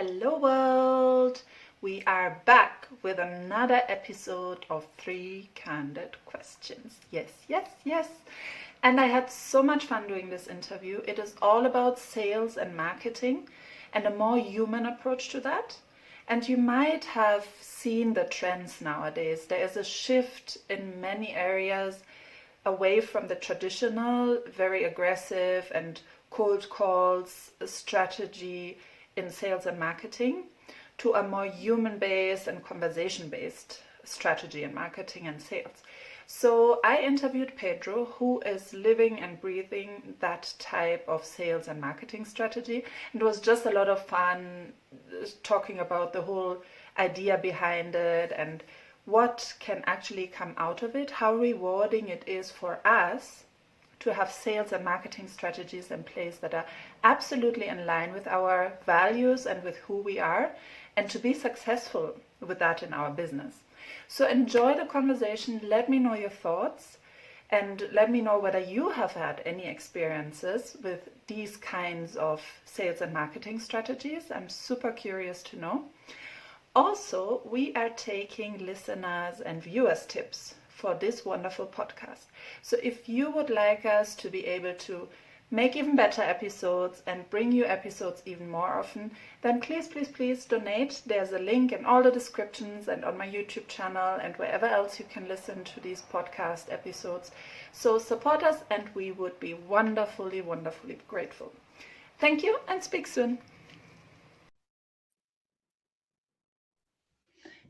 Hello world! We are back with another episode of 3 Candid Questions. Yes, yes, yes. And I had so much fun doing this interview. It is all about sales and marketing and a more human approach to that. And you might have seen the trends nowadays. There is a shift in many areas away from the traditional, very aggressive and cold calls strategy in sales and marketing to a more human-based and conversation-based strategy in marketing and sales. So I interviewed Pedro, who is living and breathing that type of sales and marketing strategy. And it was just a lot of fun talking about the whole idea behind it and what can actually come out of it, how rewarding it is for us to have sales and marketing strategies in place that are absolutely in line with our values and with who we are, and to be successful with that in our business. So enjoy the conversation, let me know your thoughts, and let me know whether you have had any experiences with these kinds of sales and marketing strategies. I'm super curious to know. Also, we are taking listeners and viewers' tips for this wonderful podcast. So if you would like us to be able to make even better episodes and bring you episodes even more often, then please donate. There's a link in all the descriptions and on my YouTube channel and wherever else you can listen to these podcast episodes. So support us and we would be wonderfully grateful. Thank you and speak soon.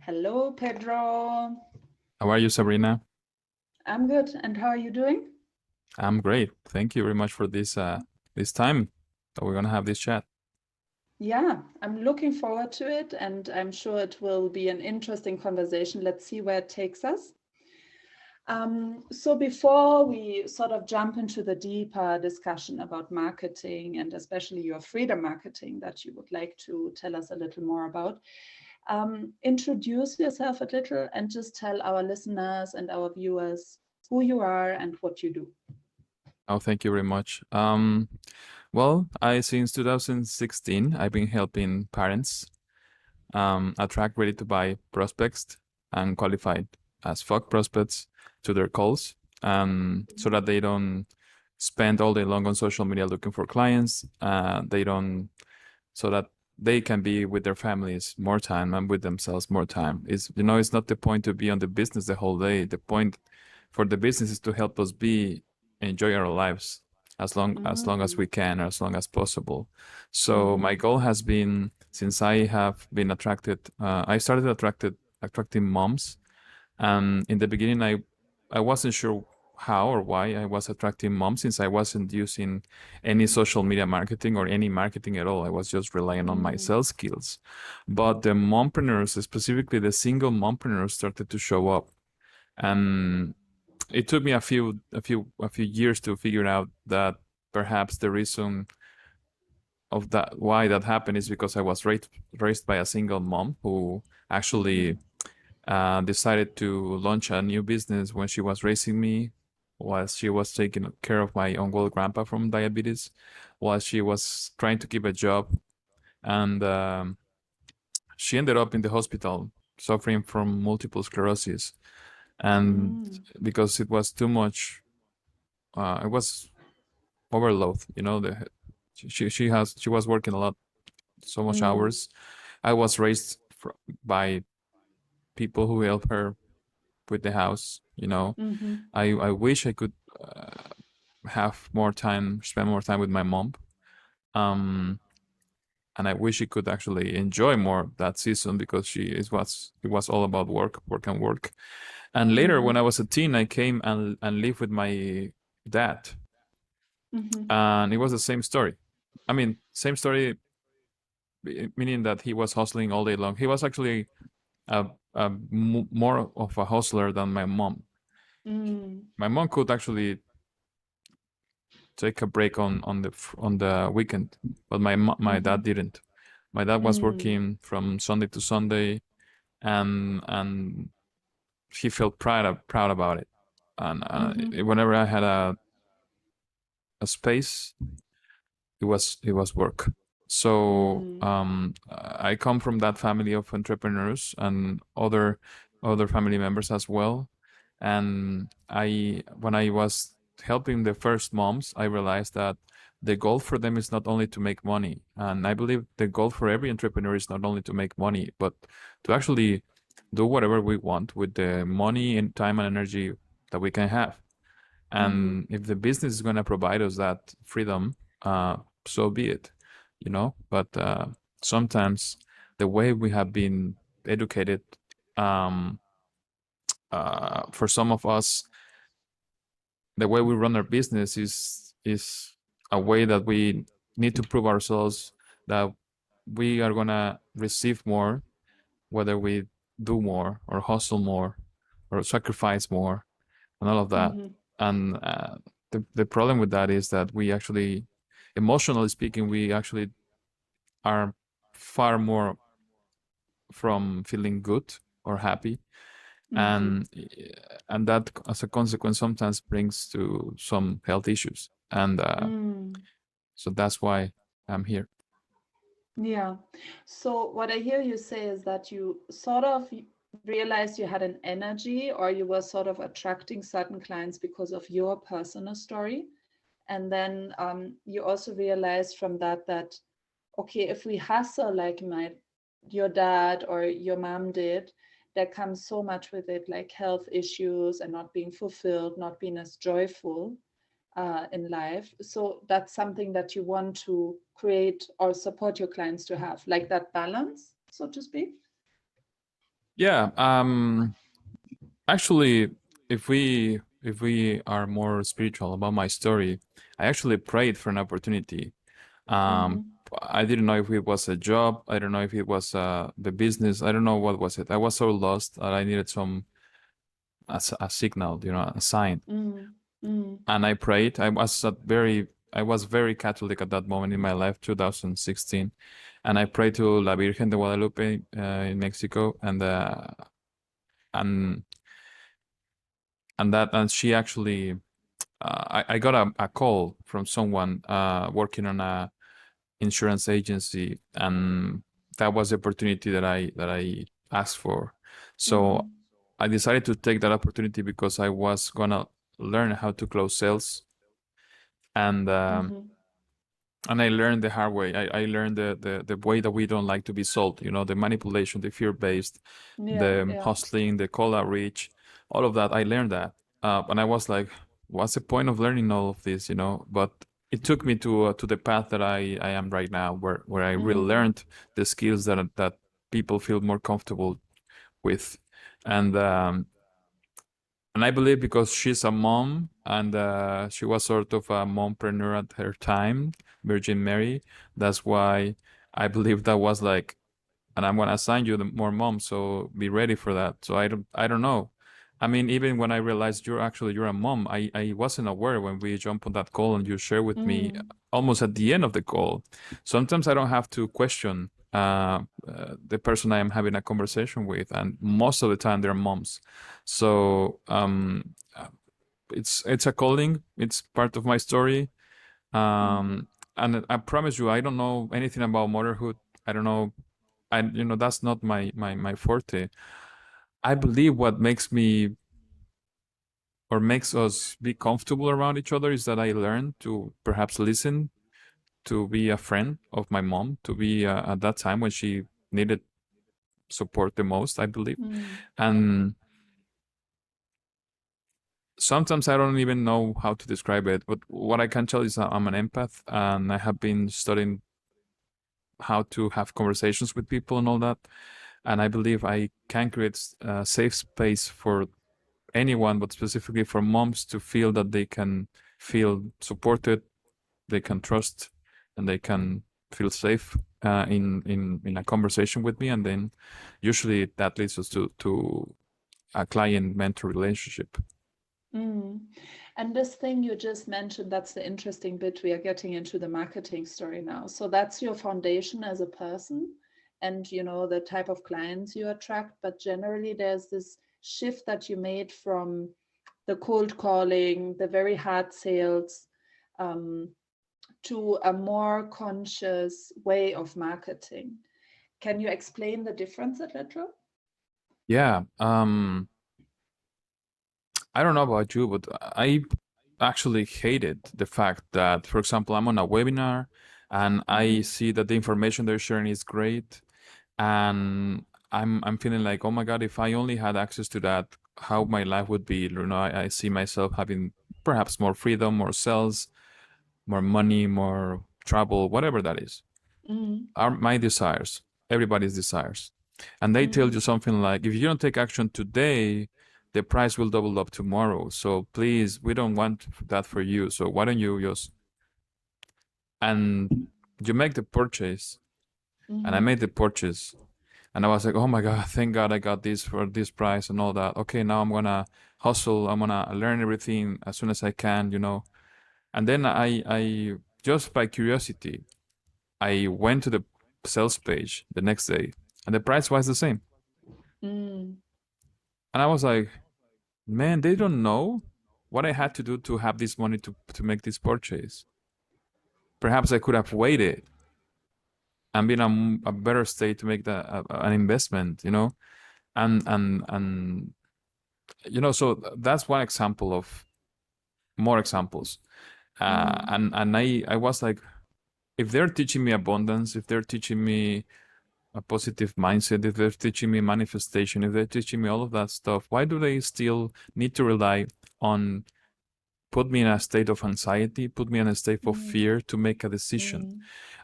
Hello, Pedro. How are you, Sabrina? I'm good. And how are you doing? I'm great. Thank you very much for this time that we're gonna have this chat. Yeah, I'm looking forward to it, and I'm sure it will be an interesting conversation. Let's see where it takes us. So before we sort of jump into the deeper discussion about marketing and especially your freedom marketing that you would like to tell us a little more about, introduce yourself a little and just tell our listeners and our viewers who you are and what you do. Oh, thank you very much. Well, since 2016, I've been helping parents attract ready-to-buy prospects and qualified as fuck prospects to their calls, so that they don't spend all day long on social media looking for clients. So that they can be with their families more time and with themselves more time. It's not the point to be on the business the whole day. The point for the business is to help us enjoy our lives as long as we can, or as long as possible. So my goal has been, since I have been I started attracting moms. In the beginning, I wasn't sure how or why I was attracting moms, since I wasn't using any social media marketing or any marketing at all. I was just relying on my sales skills. But the mompreneurs, specifically the single mompreneurs, started to show up. And it took me a few years to figure out that perhaps the reason of that, why that happened, is because I was raised by a single mom who actually decided to launch a new business when she was raising me, while she was taking care of my uncle grandpa from diabetes, while she was trying to keep a job. And she ended up in the hospital suffering from multiple sclerosis. And because it was too much, it was overload, she was working a lot, so much hours. I was raised by people who help her with the house. I wish I could have more time, spend more time with my mom. And I wish she could actually enjoy more that season, because it was all about work. And later, when I was a teen, I came and lived with my dad. And it was the same story. I mean, same story, meaning that he was hustling all day long. He was actually more of a hustler than my mom. My mom could actually take a break on the weekend, but my dad didn't. My dad was working from Sunday to Sunday, and he felt proud about it. And whenever I had a space, it was work. So Mm. I come from that family of entrepreneurs and other family members as well. And when I was helping the first moms, I realized that the goal for them is not only to make money. And I believe the goal for every entrepreneur is not only to make money, but to actually do whatever we want with the money and time and energy that we can have. Mm-hmm. And if the business is going to provide us that freedom, so be it, you know. But sometimes the way we have been educated, um, for some of us, the way we run our business is a way that we need to prove ourselves that we are gonna receive more, whether we do more or hustle more or sacrifice more and all of that. Mm-hmm. And the problem with that is that we actually, emotionally speaking, we actually are far more from feeling good or happy, Mm-hmm. and that as a consequence sometimes brings to some health issues. And Mm. so that's why I'm here. Yeah. So what I hear you say is that you sort of realized you had an energy, or you were sort of attracting certain clients because of your personal story. And then you also realized from that that, okay, if we hustle like your dad or your mom did, there comes so much with it, like health issues and not being fulfilled, not being as joyful in life. So that's something that you want to create or support your clients to have, like that balance, so to speak. Yeah. Actually, if we are more spiritual about my story, I actually prayed for an opportunity. Um, Mm-hmm. I didn't know if it was a job. I don't know if it was the business. I don't know what was it. I was so lost that I needed a signal, a sign. Mm-hmm. And I prayed. I was very Catholic at that moment in my life, 2016, and I prayed to La Virgen de Guadalupe in Mexico, and and she actually, I got a call from someone working on a insurance agency, and that was the opportunity that I asked for. Mm-hmm. So I decided to take that opportunity because I was gonna learn how to close sales, and Mm-hmm. I learned the hard way. I learned the way that we don't like to be sold, the manipulation, the fear-based, Yeah, the yeah. hustling, the cold outreach, all of that. I learned that. And I was like, what's the point of learning all of this, But it took me to the path that I am right now, where I really Mm. learned the skills that people feel more comfortable with. And I believe because she's a mom and she was sort of a mompreneur at her time, Virgin Mary. That's why I believe that was like, and I'm gonna assign you the more moms, so be ready for that. So I don't know. I mean, even when I realized you're a mom, I wasn't aware when we jumped on that call and you share with me Mm. almost at the end of the call. Sometimes I don't have to question the person I am having a conversation with, and most of the time they're moms. So it's a calling. It's part of my story. Mm-hmm. And I promise you, I don't know anything about motherhood. I don't know. That's not my forte. I believe what makes me or makes us be comfortable around each other is that I learned to perhaps listen, to be a friend of my mom, to be at that time when she needed support the most, I believe. Mm. And sometimes I don't even know how to describe it, but what I can tell is that I'm an empath, and I have been studying how to have conversations with people and all that. And I believe I can create a safe space for anyone, but specifically for moms, to feel that they can feel supported, they can trust, and they can feel safe in a conversation with me. And then usually that leads us to a client mentor relationship. Mm. And this thing you just mentioned, that's the interesting bit. We are getting into the marketing story now. So that's your foundation as a person and the type of clients you attract. But generally there's this shift that you made from the cold calling, the very hard sales, um, to a more conscious way of marketing. Can you explain the difference, Pedro? Yeah. I don't know about you, but I actually hated the fact that, for example, I'm on a webinar and I Mm, see that the information they're sharing is great, and I'm feeling like, oh my God, if I only had access to that, how my life would be. You know, I see myself having perhaps more freedom, more sales, more money, more travel, whatever that is. mm, Are my desires, everybody's desires. And they tell mm, you something like, if you don't take action today, the price will double up tomorrow. So please, we don't want that for you. So why don't you just, and you make the purchase. And I mm, made the purchase. And I was like, oh my God, thank God I got this for this price and all that. Okay, now I'm gonna hustle. I'm gonna learn everything as soon as I can, you know. And then I just by curiosity, I went to the sales page the next day, and the price was the same. mm, And I was like, man, they don't know what I had to do to have this money to make this purchase. Perhaps I could have waited and been a better state to make an investment, you know. And you know, so that's one example of more examples. mm, And I was like, if they're teaching me abundance, if they're teaching me a positive mindset, if they're teaching me manifestation, if they're teaching me all of that stuff, why do they still need to rely on put me in a state of anxiety, put me in a state of mm, fear to make a decision? mm,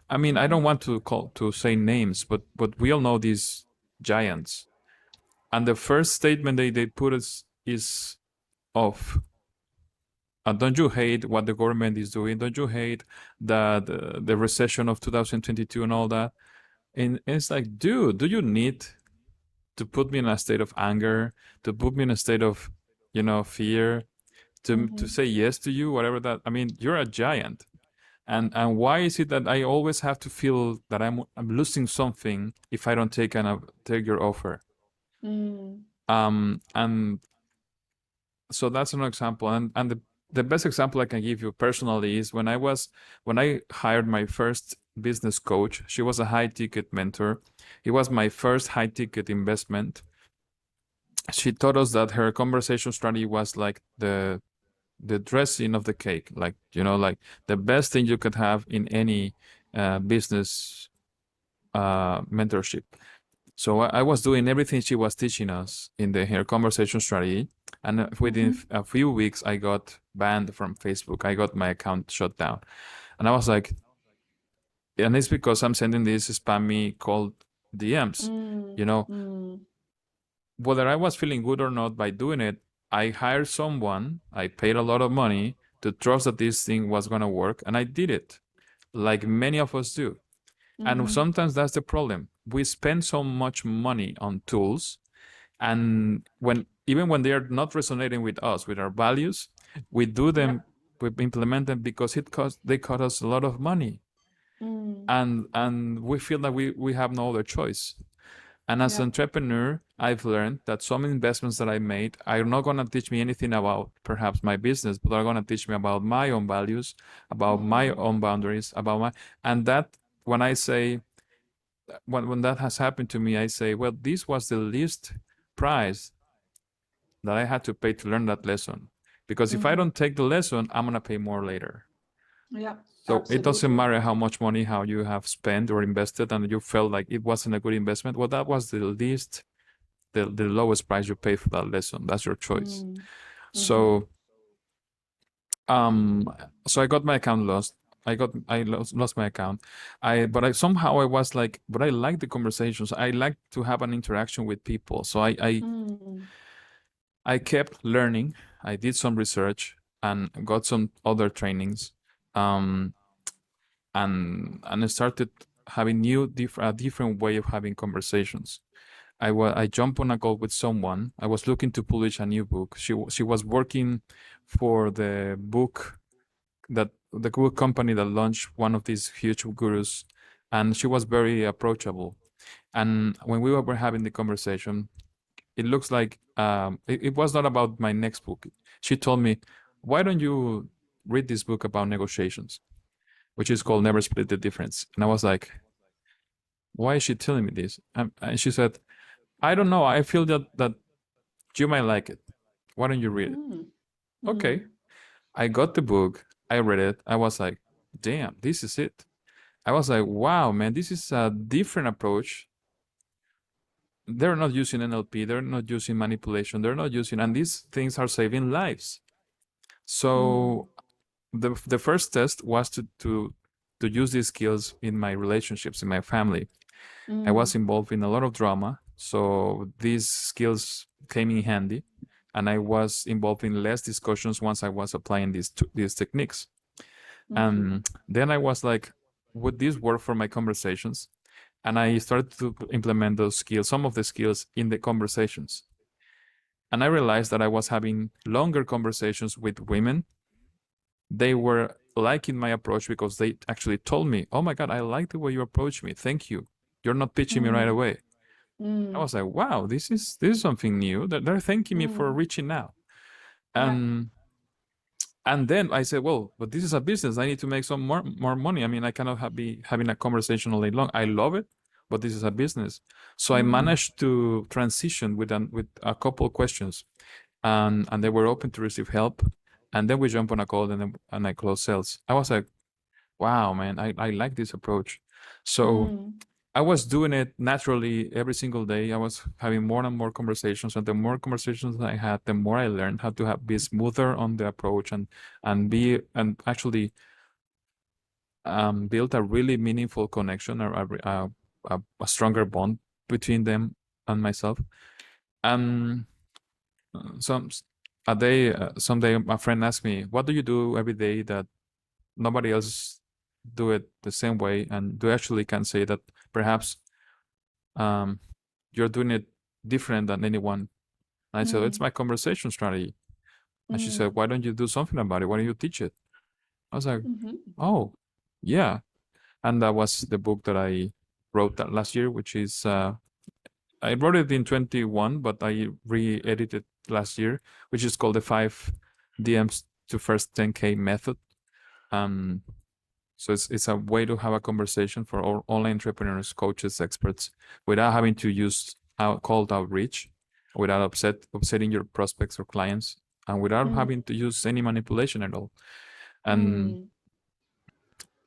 I mean, I mm, don't want to say names, but we all know these giants. And the first statement they put is of don't you hate what the government is doing? Don't you hate the recession of 2022 and all that? And it's like, dude, do you need to put me in a state of anger, to put me in a state of, you know, fear, to mhm, say yes to you, whatever that? I mean, you're a giant. And why is it that I always have to feel that I'm losing something if I don't take your offer? mm, And so that's an example. And the best example I can give you personally is when I hired my first business coach. She was a high ticket mentor. It was my first high ticket investment. She taught us that her conversation strategy was like the dressing of the cake, like, you know, like the best thing you could have in any business mentorship. So I was doing everything she was teaching us in her conversation strategy, and within mhm, a few weeks, I got banned from Facebook. I got my account shut down, and I was like, and it's because I'm sending these spammy cold DMs. You mm, know, mm, whether I was feeling good or not by doing it, I hired someone. I paid a lot of money to trust that this thing was gonna work, and I did it, like many of us do. And mhm, sometimes that's the problem. We spend so much money on tools, and when even when they are not resonating with us, with our values, we do yeah, them, we implement them because they cost us a lot of money, mm, and we feel that we have no other choice. And as an yeah, entrepreneur, I've learned that some investments that I made are not going to teach me anything about perhaps my business, but are going to teach me about my own values, about my mm, own boundaries, about my, and that when I say, when that has happened to me, I say, well, this was the least price that I had to pay to learn that lesson. Because if I mhm, don't take the lesson, I'm going to pay more later. yeah, So it doesn't absolutely. matter how much money how you have spent or invested and you felt like it wasn't a good investment. Well, that was the least, the lowest price you pay for that lesson. That's your choice. Mm, mhm, So um so I got my account lost. I lost my account. But I somehow I was like, but I like the conversations. I like to have an interaction with people. So mm, I kept learning. I did some research and got some other trainings. Um and I started having a different way of having conversations. I jumped on a call with someone. I was looking to publish a new book. She was working for the book that the book company that launched one of these huge gurus, and she was very approachable. And when we were having the conversation, it looks like it was not about my next book. She told me, "Why don't you read this book about negotiations?" which is called Never Split the Difference. And I was like, why is she telling me this? And she said, I don't know. I feel that you might like it. Why don't you read it? Mm. Okay. Mm. I got the book. I read it. I was like, damn, this is it. I was like, wow, man, this is a different approach. They're not using NLP. They're not using manipulation. They're not using, and these things are saving lives. Mm. So the first test was to use these skills in my relationships, in my family. I was Mm. involved in a lot of drama, so these skills came in handy, and I was involved in less discussions once I was applying these techniques. Mm. And then I was like, would this work for my conversations? And I started to implement those skills, some of the skills in the conversations. And I realized that I was having longer conversations with women. They were liking my approach because they actually told me, oh my God, I like the way you approach me. Thank you. You're not pitching me right Mm. away. I Mm. was like, wow, this is something new. They're thanking me for Mm. reaching out. Yeah. And and then I said, well, but this is a business. I need to make some more money. I mean, I cannot be having a conversation all day long. I love it, but this is a business. So I Mm. managed to transition with a couple of questions, and they were open to receive help. And then we jump on a call, and I close sales. I was like, wow, man, I like this approach. So Mm. I was doing it naturally every single day. I was having more and more conversations, and the more conversations I had, the more I learned how to be smoother on the approach and actually build a really meaningful connection or a stronger bond between them and myself. Um, some a day, someday, a friend asked me, "What do you do every day that nobody else do it the same way?" And do you actually can say that perhaps um, you're doing it different than anyone. And I said, it's Mm. my conversation strategy. And she said, Mm. why don't you do something about it? Why don't you teach it? I was like, Mhm. oh, yeah. And that was the book that I wrote that last year, which is, I wrote it in 21, but I re-edited last year, which is called the 5 DMs to first 10K method. Um, So it's a way to have a conversation for all online entrepreneurs, coaches, experts, without having to use cold outreach, without upsetting your prospects or clients, and without Mm. having to use any manipulation at all. And Mm.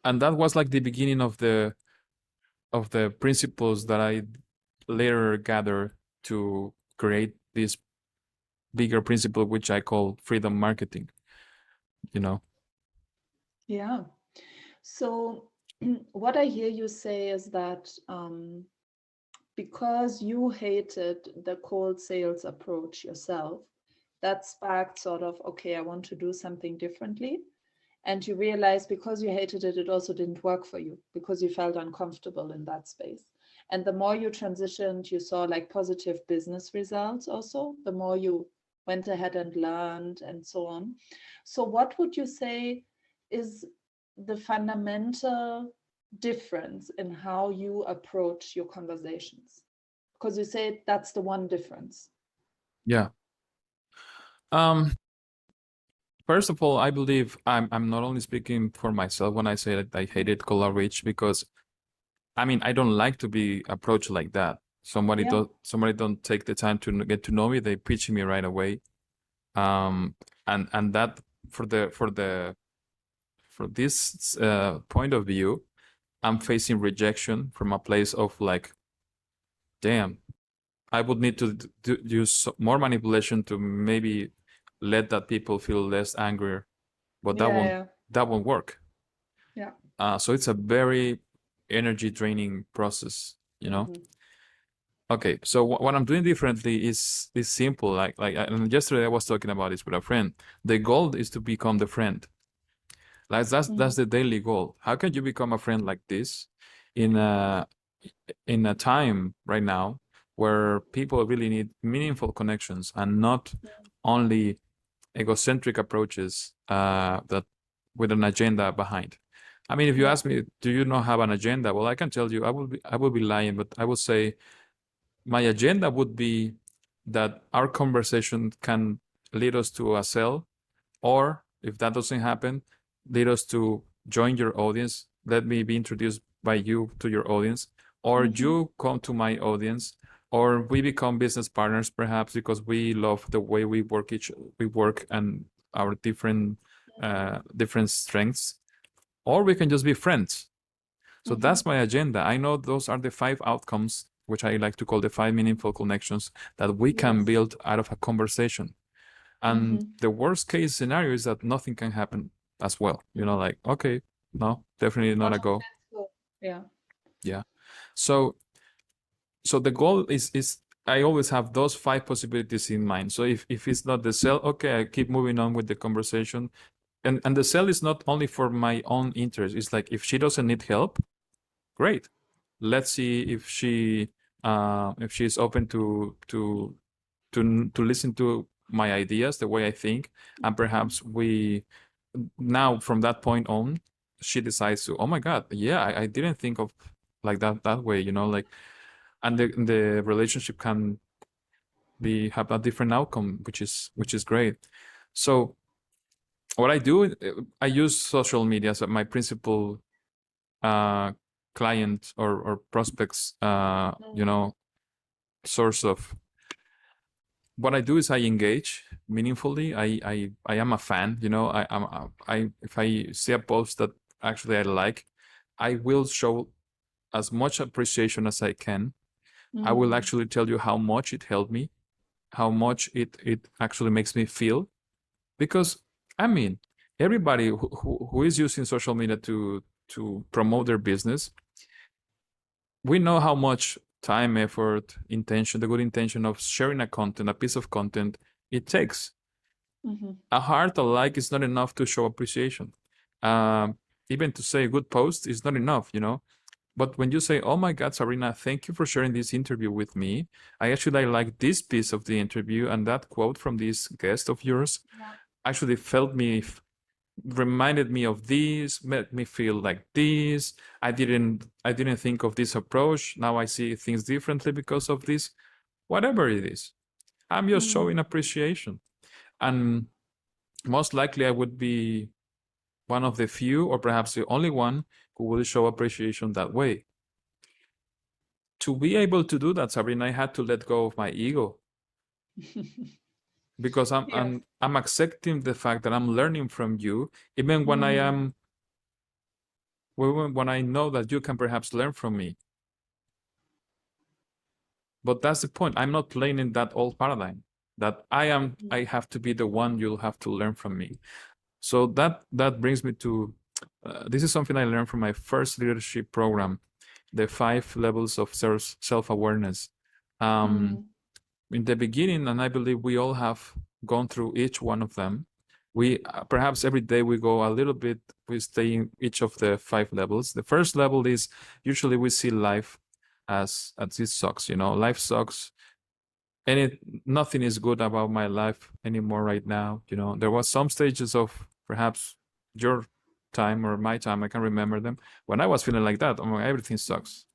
and that was like the beginning of the principles that I later gathered to create this bigger principle, which I call freedom marketing. You know. Yeah. So, what I hear you say is that because you hated the cold sales approach yourself, that sparked sort of, okay, I want to do something differently. And you realize because you hated it, it also didn't work for you because you felt uncomfortable in that space. And the more you transitioned, you saw like positive business results also, the more you went ahead and learned and so on. So, what would you say is the fundamental difference in how you approach your conversations? Because you say that's the one difference. Yeah. Um. First of all, I believe I'm not only speaking for myself when I say that I hated cold outreach because I mean I don't like to be approached like that. Yeah. Somebody don't take the time to get to know me. They pitch me right away. Um, and that for the for the for this point of view, I'm facing rejection from a place of like, damn, I would need to use more manipulation to maybe let that people feel less angry, but Yeah. Yeah. that won't work. Yeah. So it's a very energy draining process, you know. Mm-hmm. Okay, so what I'm doing differently is simple. And yesterday I was talking about this with a friend. The goal is to become the friend. Like that's Mm-hmm. the daily goal. How can you become a friend like this in a time right now where people really need meaningful connections and not only egocentric approaches that with an agenda behind. I mean, if you Yeah. ask me, do you not have an agenda? Well, I can tell you, I will be lying, but I would say my agenda would be that our conversation can lead us to a sale, or if that doesn't happen, lead us to join your audience, let me be introduced by you to your audience, or you come to my audience, or we become business partners perhaps because we love the way we work and our different strengths, or we can just be friends. So that's my agenda. I know those are the 5 outcomes, which I like to call the 5 meaningful connections that we can build out of a conversation. And the worst case scenario is that nothing can happen as well. Like, okay, no, definitely not a go. Yeah. Yeah. So the goal is I always have those 5 possibilities in mind. So if it's not the sell, okay, I keep moving on with the conversation. And the sell is not only for my own interest. It's like, if she doesn't need help, great. Let's see if she's open to listen to my ideas, the way I think, and perhaps now from that point on, she decides to, oh my God, yeah, I didn't think of like that way, like, and the relationship can have a different outcome, which is great. So what I do, I use social media as my principal client or prospects, source of. What I do is I engage meaningfully. I am a fan. If I see a post that actually I like, I will show as much appreciation as I can. I will actually tell you how much it helped me, how much it actually makes me feel, because I mean, everybody who is using social media to promote their business, we know how much time, effort, intention, the good intention of sharing a piece of content, it takes. A heart, a like is not enough to show appreciation. Even to say a good post is not enough, But when you say, oh my God, Sabrina, thank you for sharing this interview with me. I actually like this piece of the interview, and that quote from this guest of yours actually reminded me of this, made me feel like this. I didn't think of this approach. Now I see things differently because of this. Whatever it is, I'm just showing appreciation. And most likely I would be one of the few, or perhaps the only one, who will show appreciation that way. To be able to do that, Sabrina, I had to let go of my ego, because I'm accepting the fact that I'm learning from you, even when when I know that you can perhaps learn from me. But that's the point. I'm not playing in that old paradigm that I have to be the one you'll have to learn from me. So that brings me to this is something I learned from my first leadership program, the 5 levels of self-awareness. In the beginning, and I believe we all have gone through each one of them, we perhaps every day we go a little bit, we stay in each of the 5 levels. The first level is usually we see life as it sucks, life sucks, and nothing is good about my life anymore right now. There was some stages of perhaps your time or my time, I can't remember them, when I was feeling like that. Everything sucks,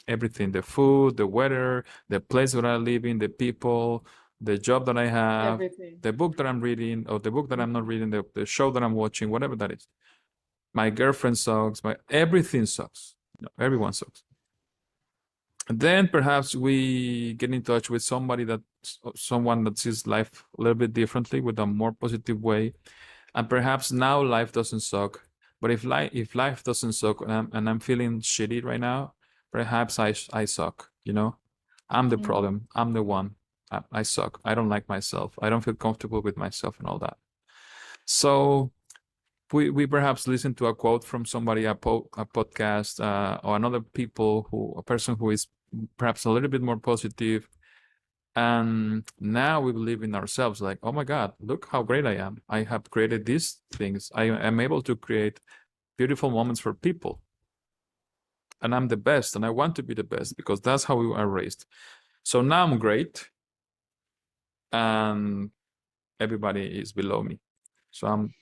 everything, the food, the weather, the place where I live in, the people, the job that I have, Everything. the book that I'm reading, or the book that I'm not reading, the show that I'm watching, whatever that is. My girlfriend sucks, everything sucks. Everyone sucks. And then perhaps we get in touch with someone that sees life a little bit differently, with a more positive way, and perhaps now life doesn't suck. But if life doesn't suck, and I'm feeling shitty right now, perhaps I suck. I'm the problem. I'm the one. I suck. I don't like myself. I don't feel comfortable with myself and all that. So we perhaps listen to a quote from somebody, a podcast, or a person who is perhaps a little bit more positive, and now we believe in ourselves, like, oh my God, look how great I am. I have created these things. I am able to create beautiful moments for people, and I'm the best, and I want to be the best because that's how we are raised. So now I'm great, and everybody is below me. So I'm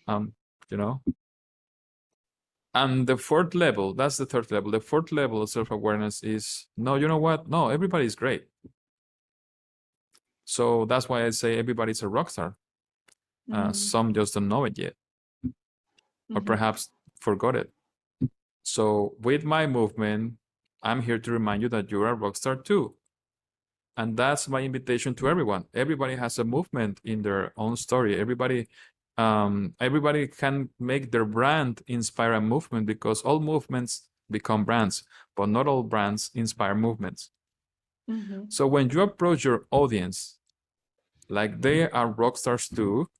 And the 4th level, that's the 3rd level. The 4th level of self-awareness is, no, you know what? No, everybody's great. So that's why I say everybody's a rock star. Some just don't know it yet. Or perhaps forgot it. So with my movement, I'm here to remind you that you're a rock star too. And that's my invitation to everyone. Everybody has a movement in their own story. Everybody can make their brand inspire a movement, because all movements become brands, but not all brands inspire movements. So when you approach your audience like they are rock stars too,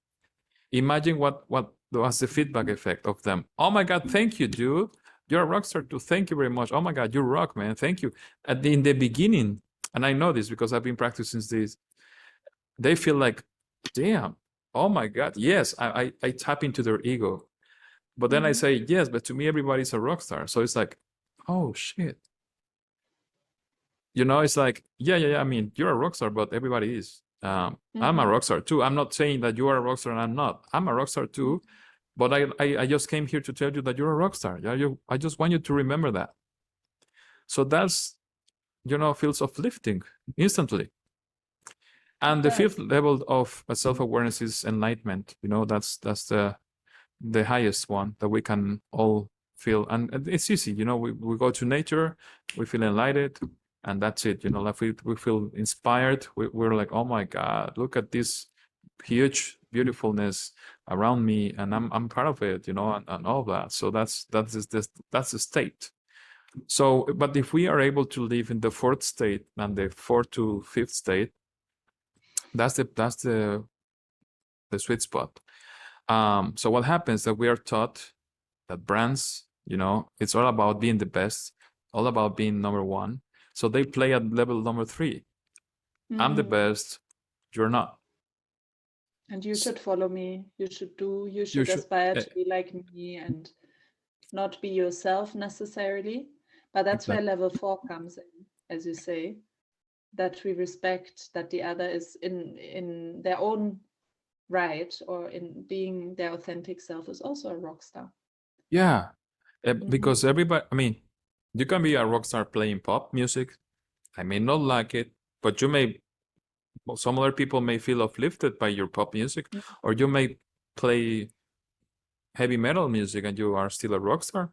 imagine what was the feedback effect of them. Oh my God, thank you, dude. You're a rock star too. Thank you very much. Oh my God, you rock, man. Thank you. In the beginning, and I know this because I've been practicing this, they feel like, damn, oh my God, yes, I tap into their ego. But then I say, yes, but to me, everybody's a rock star. So it's like, oh shit. You know, it's like, yeah. I mean, you're a rock star, but everybody is. I'm a rock star too. I'm not saying that you are a rock star and I'm not. I'm a rock star too. But I just came here to tell you that you're a rock star. Yeah, I just want you to remember that. So that's, feels uplifting instantly. And the fifth level of self-awareness is enlightenment. That's the highest one that we can all feel. And it's easy. We go to nature, we feel enlightened, and that's it. Like we feel inspired. We're like, oh my God, look at this huge beautifulness around me, and I'm part of it, and all that. So that's the state. So, but if we are able to live in the fourth state and the fourth to fifth state, that's the sweet spot. So what happens that we are taught that brands, it's all about being the best, all about being number one. So they play at level number 3. I'm the best, you're not. And you should follow me. You should aspire to be like me and not be yourself necessarily. But that's where level 4 comes in, as you say, that we respect that the other is in their own right, or in being their authentic self, is also a rock star. Yeah, because everybody, I mean, you can be a rock star playing pop music. I may not like it, but some other people may feel uplifted by your pop music, or you may play heavy metal music and you are still a rock star.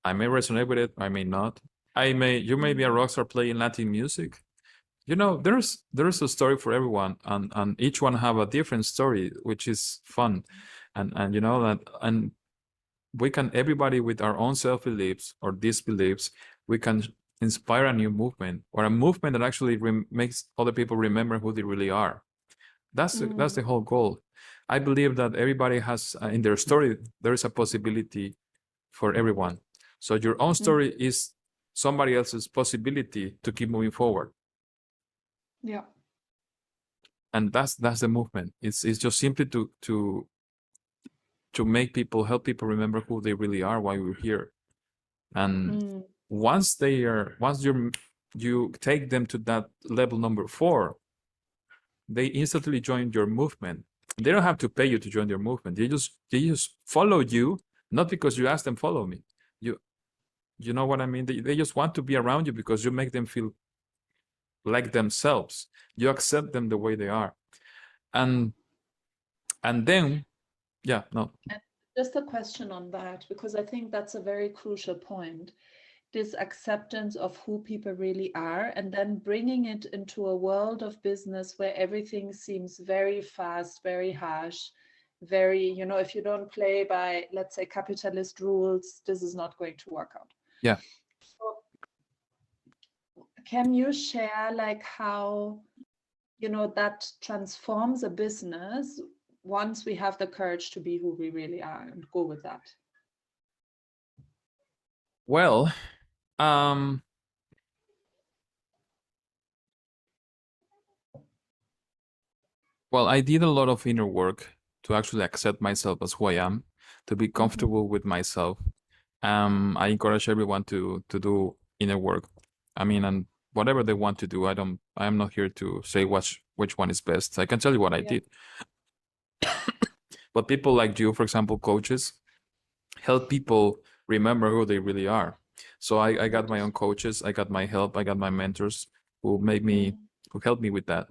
I may resonate with it, I may not. You may be a rock star playing Latin music. There's a story for everyone, and each one have a different story, which is fun. And and we can, everybody with our own self-beliefs or disbeliefs, we can inspire a new movement, or a movement that actually makes other people remember who they really are. That's the whole goal. I believe that everybody has in their story, there is a possibility for everyone. So your own story is somebody else's possibility to keep moving forward. Yeah. And that's the movement. It's just simply to help people remember who they really are, why we're here. And once you take them to that level number 4, they instantly join your movement. They don't have to pay you to join your movement. They just follow you, not because you ask them follow me. You know what I mean? They just want to be around you because you make them feel like themselves. You accept them the way they are. And then, yeah, no. And just a question on that, because I think that's a very crucial point. This acceptance of who people really are, and then bringing it into a world of business where everything seems very fast, very harsh, very, if you don't play by, let's say, capitalist rules, this is not going to work out. Yeah. So can you share like how, that transforms a business once we have the courage to be who we really are and go with that? Well, I did a lot of inner work to actually accept myself as who I am, to be comfortable with myself. I encourage everyone to do inner work. I mean, and whatever they want to do, I'm not here to say which one is best. I can tell you what I did. But people like you, for example, coaches, help people remember who they really are. So I got my own coaches, I got my help, I got my mentors who helped me with that.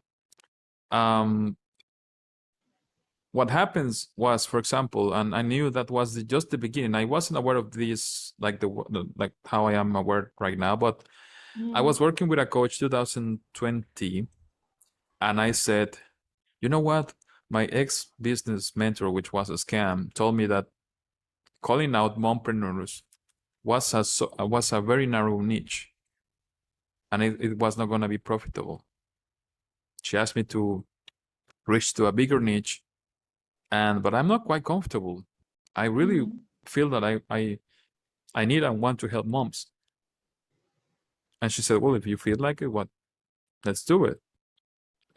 what happens was, for example, and I knew that was just the beginning. I wasn't aware of this like like how I am aware right now, but I was working with a coach 2020, and I said, you know what? My ex-business mentor, which was a scam, told me that calling out mompreneurs was a very narrow niche, and it was not going to be profitable. She asked me to reach to a bigger niche, but I'm not quite comfortable. I really feel that I need and want to help moms. And she said, well, if you feel like it, let's do it.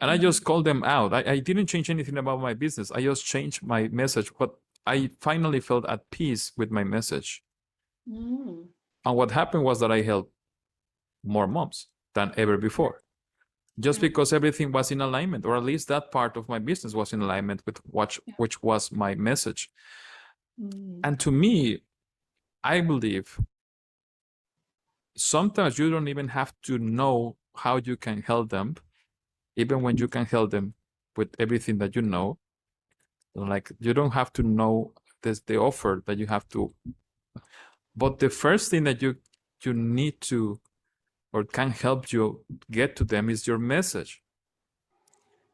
And I just called them out. I didn't change anything about my business. I just changed my message, but I finally felt at peace with my message. And what happened was that I helped more moms than ever before, just because everything was in alignment, or at least that part of my business was in alignment with which was my message. And to me, I believe sometimes you don't even have to know how you can help them, even when you can help them with everything that you know. Like, you don't have to know the offer that you have to, but the first thing that you need to, or can help you get to them, is your message.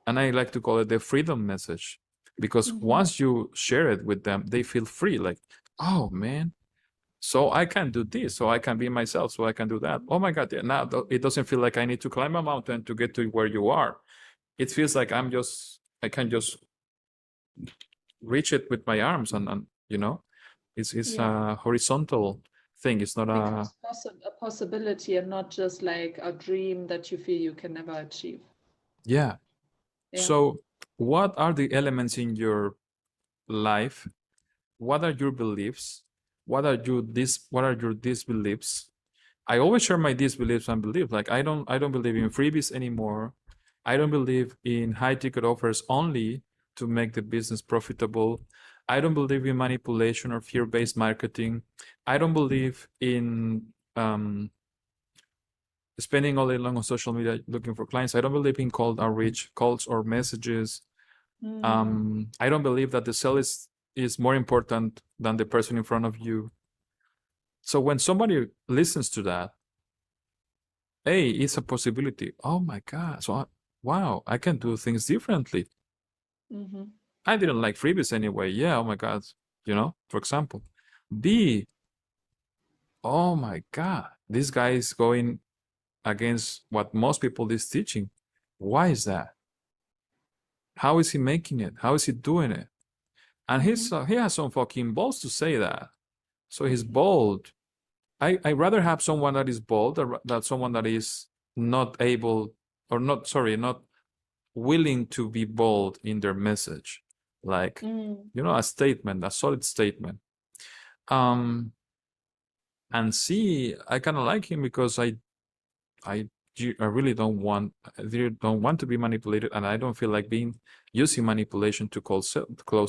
And I like to call it the freedom message, because once you share it with them, they feel free. Like, oh man, so I can do this, so I can be myself, so I can do that. Oh my God, yeah, now it doesn't feel like I need to climb a mountain to get to where you are. It feels like I can just reach it with my arms, and it's a horizontal thing. It's not a possibility, and not just like a dream that you feel you can never achieve. Yeah. So what are the elements in your life? What are your beliefs? What are your disbeliefs? I always share my disbeliefs and beliefs. Like, I don't believe in freebies anymore. I don't believe in high ticket offers only to make the business profitable. I don't believe in manipulation or fear-based marketing. I don't believe in spending all day long on social media looking for clients. I don't believe in cold outreach, calls or messages. I don't believe that the sale is more important than the person in front of you. So when somebody listens to that, hey, it's a possibility. Oh my God. So wow, I can do things differently. I didn't like freebies anyway. Yeah, oh my God. For example. B, oh my God, this guy is going against what most people is teaching. Why is that? How is he making it? How is he doing it? And he has some fucking balls to say that. So he's bold. I rather have someone that is bold than someone that is not able, or not willing to be bold in their message. Like, a statement, a solid statement. And C, I kind of like him because I really don't want to be manipulated, and I don't feel like using manipulation to close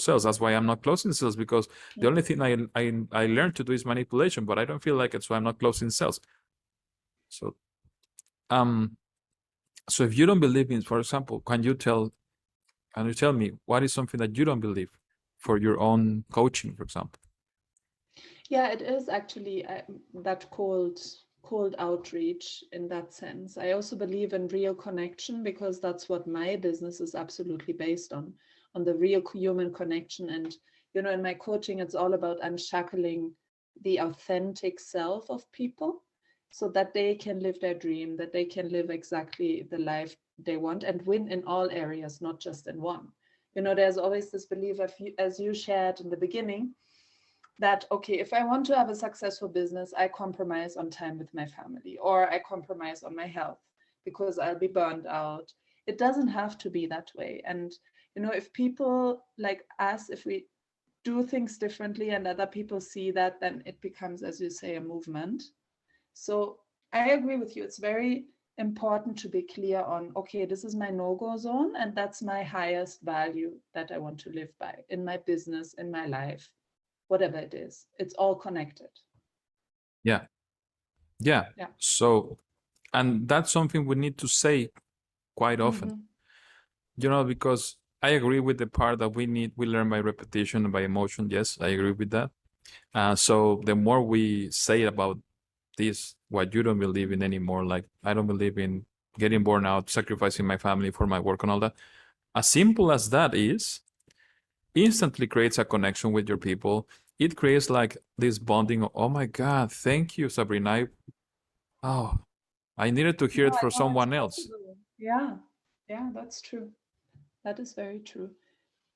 sales. That's why I'm not closing sales, because the only thing I learned to do is manipulation, but I don't feel like it, so I'm not closing sales. So so if you don't believe in, for example, can you tell me what is something that you don't believe for your own coaching, for example? Yeah, it is actually that cold outreach in that sense. I also believe in real connection, because that's what my business is absolutely based on the real human connection. And, in my coaching, it's all about unshackling the authentic self of people so that they can live their dream, that they can live exactly the life they want and win in all areas, not just in one. There's always this belief, as you shared in the beginning, that, okay, if I want to have a successful business, I compromise on time with my family, or I compromise on my health because I'll be burned out. It doesn't have to be that way. And, if people like us, if we do things differently and other people see that, then it becomes, as you say, a movement. So I agree with you. It's very important to be clear on, okay, this is my no-go zone, and that's my highest value that I want to live by in my business, in my life. Whatever it is, it's all connected. Yeah. So, and that's something we need to say quite often, because I agree with the part that we learn by repetition and by emotion. Yes, I agree with that. So the more we say about this, what you don't believe in anymore, like I don't believe in getting born out, sacrificing my family for my work and all that. As simple as that is, instantly creates a connection with your people. It creates like this bonding. Oh my God, thank you, Sabrina. Oh, I needed to No, hear it I from know it's someone else. possible. Yeah, yeah, that's true. That is very true.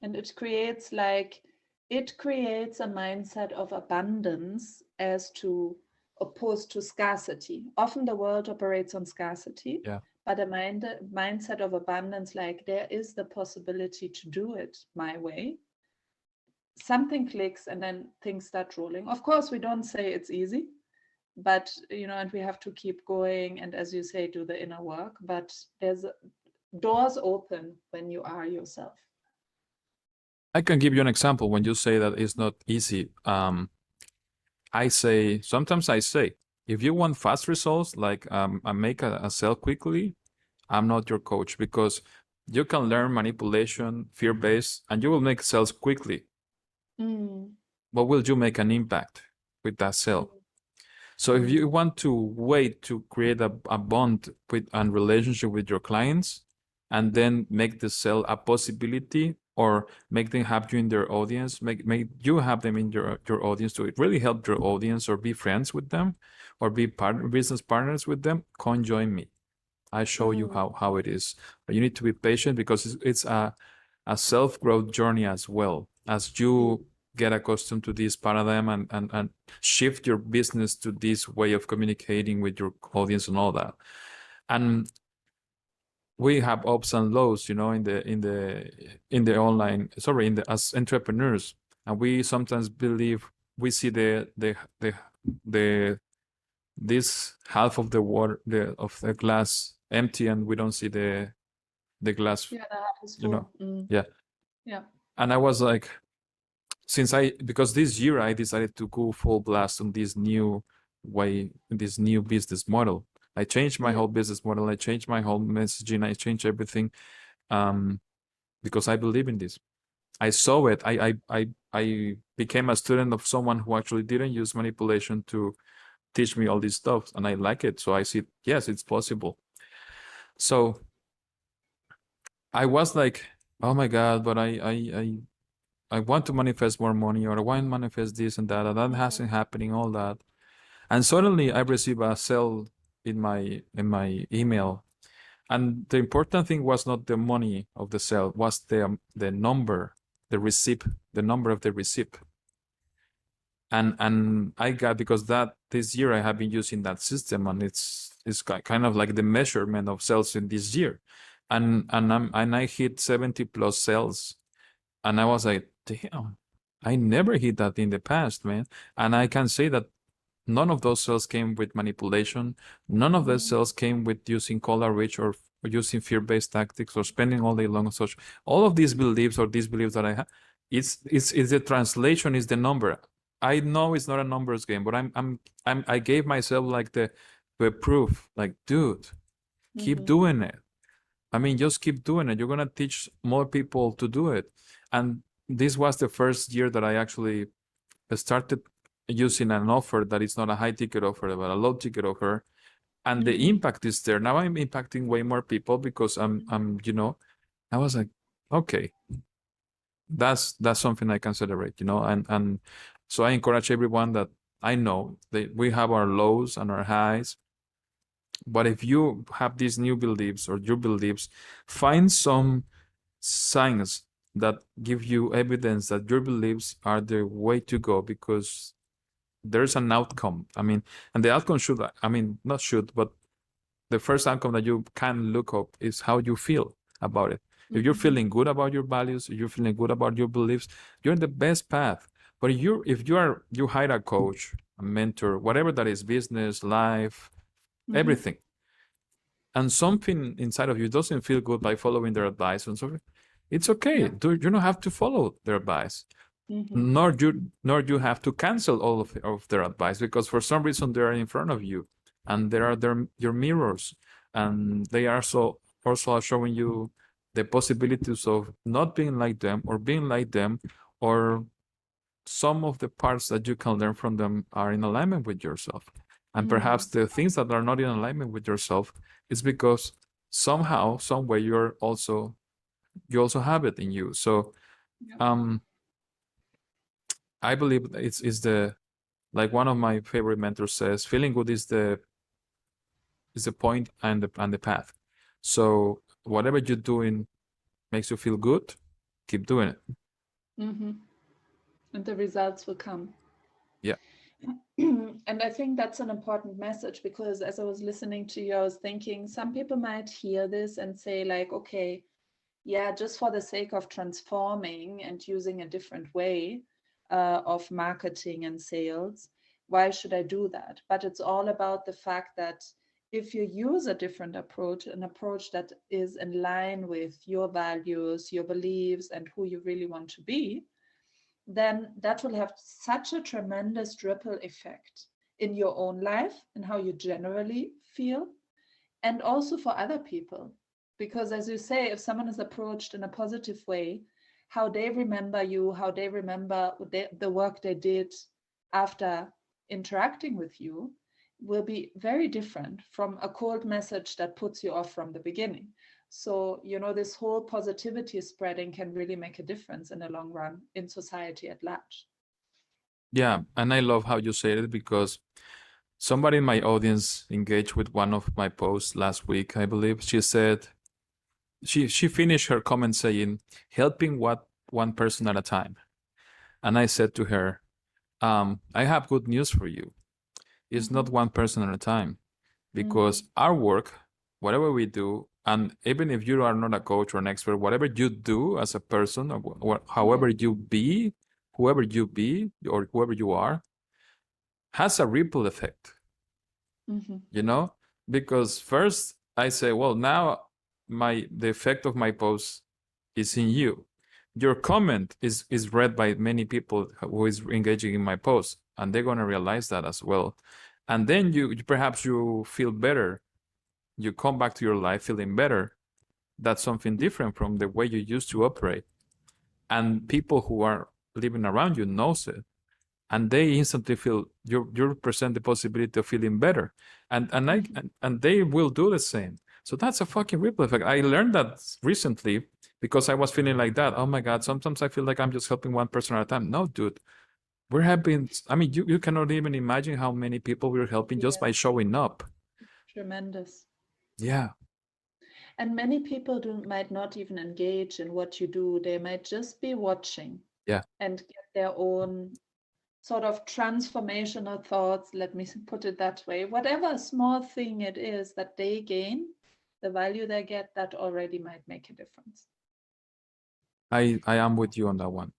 And it creates a mindset of abundance as to opposed to scarcity. Often the world operates on scarcity, Yeah. but a mindset of abundance, like there is the possibility to do it my way. Something clicks and then things start rolling. Of course, we don't say it's easy, but and we have to keep going and, as you say, do the inner work. But there's doors open when you are yourself. I can give you an example when you say that it's not easy. Sometimes I say, if you want fast results, like I make a sale quickly, I'm not your coach because you can learn manipulation, fear-based, and you will make sales quickly. Mm. But will you make an impact with that sale? So if you want to wait to create a bond with and relationship with your clients and then make the sale a possibility or make them have you in their audience, make you have them in your audience to really help your audience or be friends with them or be business partners with them, come join me. I show you how it is. But you need to be patient because it's a self-growth journey as well. As you get accustomed to this paradigm and shift your business to this way of communicating with your audience and all that. And we have ups and lows, in the online, as entrepreneurs. And we sometimes believe we see the this half of the water of the glass empty and we don't see the glass, Yeah, the half is full. yeah. Yeah. And I was like, because this year I decided to go full blast on this new way, this new business model. I changed my whole business model. I changed my whole messaging. I changed everything, because I believe in this. I saw it. I became a student of someone who actually didn't use manipulation to teach me all this stuff, and I like it. So I see, yes, it's possible. So I was like, oh my God, but I want to manifest more money, or I want to manifest this and that, and that hasn't happening, all that. And suddenly I receive a sale in my email. And the important thing was not the money of the sale, was the number, the receipt, the number of the receipt. And I got, because that this year I have been using that system, and it's kind of like the measurement of sales in this year. And I hit 70 plus sales. And I was like, damn, I never hit that in the past, man. And I can say that none of those sales came with manipulation. None of those sales came with using cold outreach or using fear-based tactics or spending all day long on social. All of these beliefs that I have, it's the translation, is the number. I know it's not a numbers game, but I gave myself like the proof, like, dude, keep doing it. I mean, just keep doing it. You're gonna teach more people to do it. And this was the first year that I actually started using an offer that is not a high ticket offer, but a low ticket offer. And the impact is there. Now I'm impacting way more people because I was like, okay, that's something I can celebrate, and so I encourage everyone that I know that we have our lows and our highs. But if you have these new beliefs or your beliefs, find some signs that give you evidence that your beliefs are the way to go, because there's an outcome. I mean, and the outcome should, I mean, not should, but the first outcome that you can look up is how you feel about it. If you're feeling good about your values, if you're feeling good about your beliefs, you're in the best path. But if you hire a coach, a mentor, whatever that is, business, life, everything, and something inside of you doesn't feel good by following their advice and so on, it's okay. You don't have to follow their advice. Nor you have to cancel all of their advice, because for some reason they are in front of you, and they are your mirrors, and they are also showing you the possibilities of not being like them or being like them, or some of the parts that you can learn from them are in alignment with yourself. And perhaps the things that are not in alignment with yourself is because somehow, some way, you also have it in you. So I believe it's the, like one of my favorite mentors says, feeling good is the point and the path. So whatever you're doing makes you feel good, keep doing it. And the results will come. Yeah. And I think that's an important message, because as I was listening to you, I was thinking some people might hear this and say like, okay, yeah, just for the sake of transforming and using a different way of marketing and sales, why should I do that? But it's all about the fact that if you use a different approach, an approach that is in line with your values, your beliefs, and who you really want to be, then that will have such a tremendous ripple effect in your own life and how you generally feel, and also for other people. Because as you say, if someone is approached in a positive way, how they remember you, how they remember the work they did after interacting with you, will be very different from a cold message that puts you off from the beginning. So, this whole positivity spreading can really make a difference in the long run in society at large. Yeah, and I love how you said it, because somebody in my audience engaged with one of my posts last week, I believe. She said, she finished her comment saying, helping one person at a time. And I said to her, I have good news for you. It's not one person at a time, because our work, whatever we do, and even if you are not a coach or an expert, whatever you do as a person, or however you be, whoever you be, or whoever you are, has a ripple effect. Because first I say, well, now the effect of my post is in you. Your comment is read by many people who is engaging in my post, and they're going to realize that as well. And then perhaps you feel better. You come back to your life feeling better. That's something different from the way you used to operate. And people who are living around you knows it. And they instantly feel you represent the possibility of feeling better. And they will do the same. So that's a fucking ripple effect. I learned that recently because I was feeling like that. Oh my God, sometimes I feel like I'm just helping one person at a time. No, dude. We're helping. I mean, you cannot even imagine how many people we're helping just by showing up. Tremendous. Yeah. And many people might not even engage in what you do. They might just be watching. Yeah. And get their own sort of transformational thoughts, let me put it that way. Whatever small thing it is that they gain, the value they get, that already might make a difference. I am with you on that one.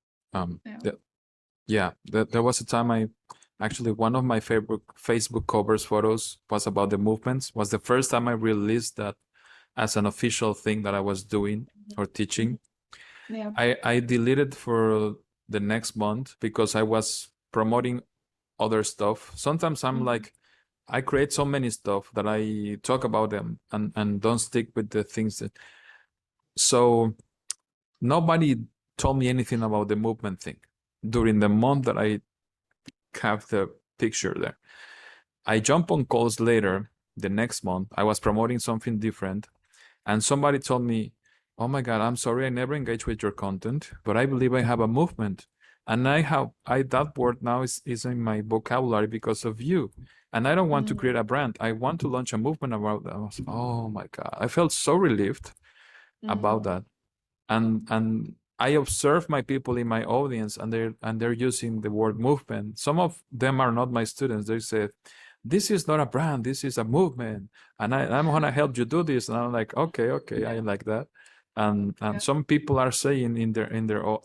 There was a time actually, one of my favorite Facebook covers photos was about the movements. Was the first time I released that as an official thing that I was doing or teaching. Yeah. I deleted for the next month because I was promoting other stuff. Sometimes I'm like, I create so many stuff that I talk about them and don't stick with the things that. So nobody told me anything about the movement thing during the month that I have the picture there. I jump on calls later the next month. I was promoting something different, and somebody told me, oh my God, I'm sorry I never engaged with your content, but I believe I have a movement. And that word now is in my vocabulary because of you. And I don't want to create a brand. I want to launch a movement about that. I was, oh my God. I felt so relieved about that. And I observe my people in my audience, and they're using the word movement. Some of them are not my students. They say, this is not a brand, this is a movement, and I'm gonna help you do this. And I'm like, okay, I like that. And some people are saying in their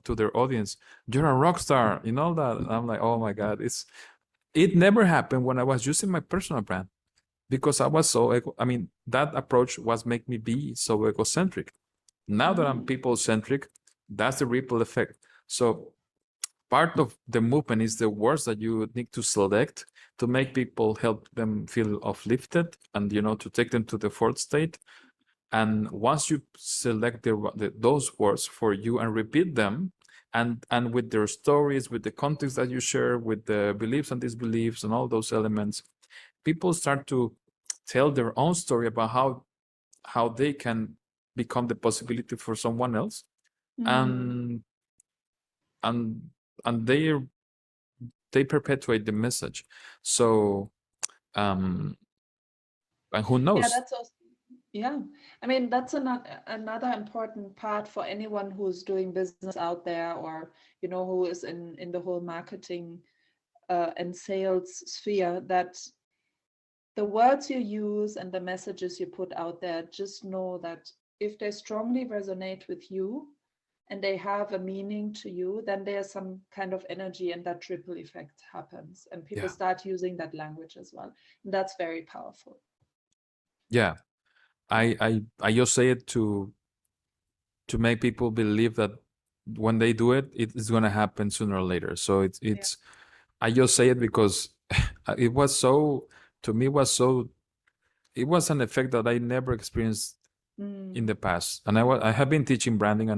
to their audience, you're a rock star, you know that. And I'm like, oh my God, it never happened when I was using my personal brand, because I was that approach was make me be so egocentric. Now that I'm people-centric, that's the ripple effect. So part of the movement is the words that you need to select to make people, help them feel uplifted, and to take them to the fourth state. And once you select those words for you and repeat them, and with their stories, with the context that you share, with the beliefs and disbeliefs and all those elements, people start to tell their own story about how they can become the possibility for someone else. Mm. And they perpetuate the message. So and who Yeah, knows? that's also, yeah. I mean, that's another important part for anyone who's doing business out there, or who is in the whole marketing and sales sphere, that the words you use and the messages you put out there, just know that if they strongly resonate with you and they have a meaning to you, then there's some kind of energy, and that triple effect happens, and people Yeah. start using that language as well. And that's very powerful. Yeah. I just say it to make people believe that when they do it, it's gonna happen sooner or later. So it's I just say it because it was so, to me, it was an effect that I never experienced in the past. And I have been teaching branding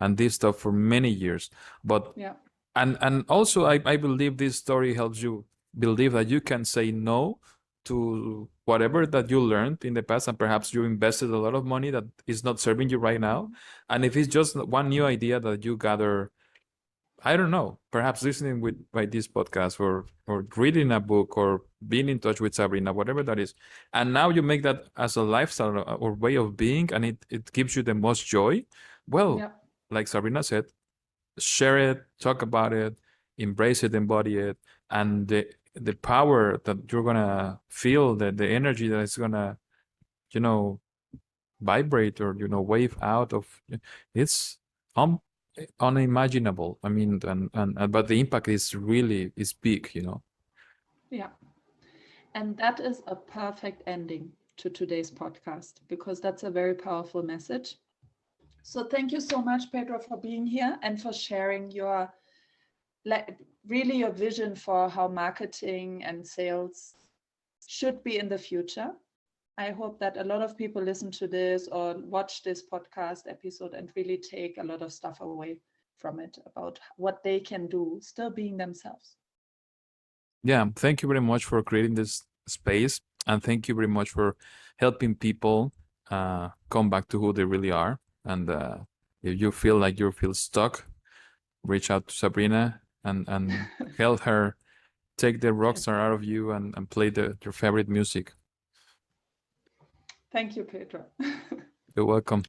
and this stuff for many years. But Yeah. and also I believe this story helps you believe that you can say no to whatever that you learned in the past, and perhaps you invested a lot of money that is not serving you right now. And if it's just one new idea that you gather, I don't know, perhaps listening by this podcast, or reading a book, or being in touch with Sabrina, whatever that is, and now you make that as a lifestyle or way of being, and it gives you the most joy. Well, Yeah. like Sabrina said, share it, talk about it, embrace it, embody it, and the power that you're gonna feel, the energy that is gonna, vibrate, or wave out of, it's unimaginable. I mean, and but the impact is big. Yeah. And that is a perfect ending to today's podcast, because that's a very powerful message. So thank you so much, Pedro, for being here and for sharing your really your vision for how marketing and sales should be in the future. I hope that a lot of people listen to this or watch this podcast episode and really take a lot of stuff away from it about what they can do, still being themselves. Yeah, thank you very much for creating this space, and thank you very much for helping people come back to who they really are. And if you feel like you feel stuck, reach out to Sabrina and help her take the rock star out of you, and play your favorite music. Thank you, Pedro. You're welcome.